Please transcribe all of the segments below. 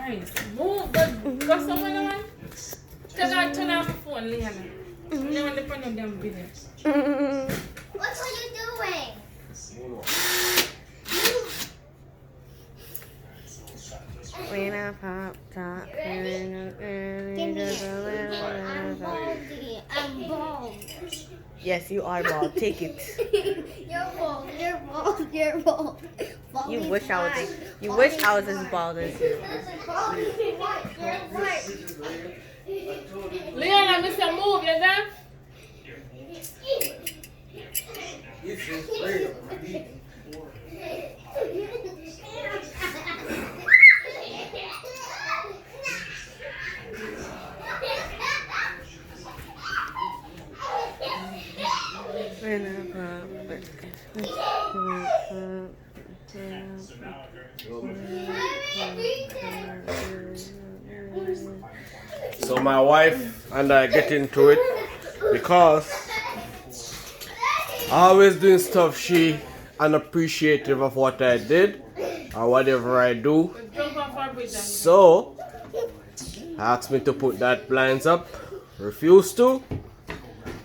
Guys, move. Go somewhere, man. Turn off the phone, Leanna. You want to put on them business. What are you doing? When I pop top, I'm bald. yes, you are bald. Take it. You're bald. You're bald. You're bald. You wish I was. You wish I was as bald as you. Leanna, Mr. Move, you there? So my wife and I get into it because I always doing stuff she unappreciative of what I did or whatever I do. Jump off our bridge. So asked me to put that blinds up, refused to.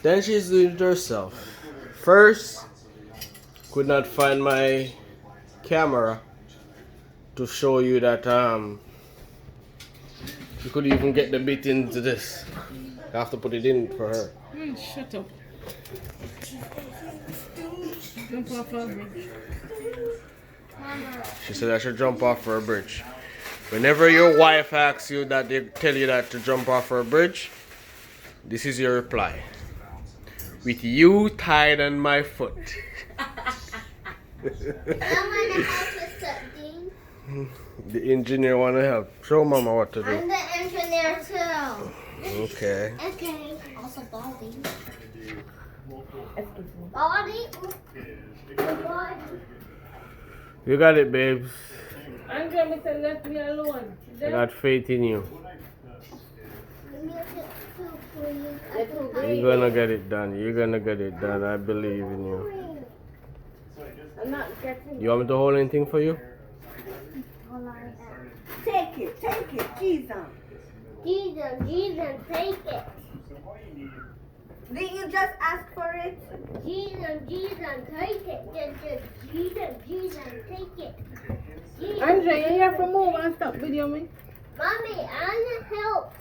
Then she's doing it herself. First, could not find my camera to show you that you could even get the bit into this. I have to put it in for her. Shut up. Jump off our bridge. She said I should jump off for a bridge. Whenever your wife asks you that, they tell you that to jump off for a bridge, this is your reply. With you tied on my foot. I want to help with something. The engineer want to help. Show mama what to do. I'm the engineer too. Okay. Okay. Also Baldy. Baldy? Baldy. You got it, babes. Andrea, Mr. left me alone. I got faith in you. Give me a tip too, please. You're gonna get it done. You're gonna get it done. I believe in you. I'm not getting You want me to hold anything for you? Take it, Jesus. Jesus, take it. Didn't you just ask for it? Jesus, take it. Jesus, take it. Jesus. Andrea, you have to move and stop video me. Mommy, I need help.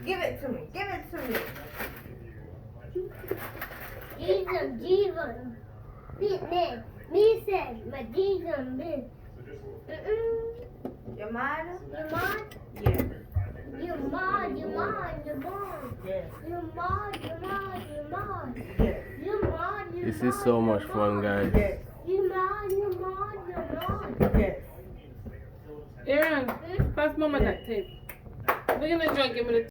Give it to me. Give it to me. Jesus. Me said, my Jesus, me. Your mad? You mad? Yeah. You mad? Yes. You mad? Yes. You mad? This is so much fun, guys. Yes. You mad? Yes. Aaron, pass mama that tape. We're gonna drink, give me the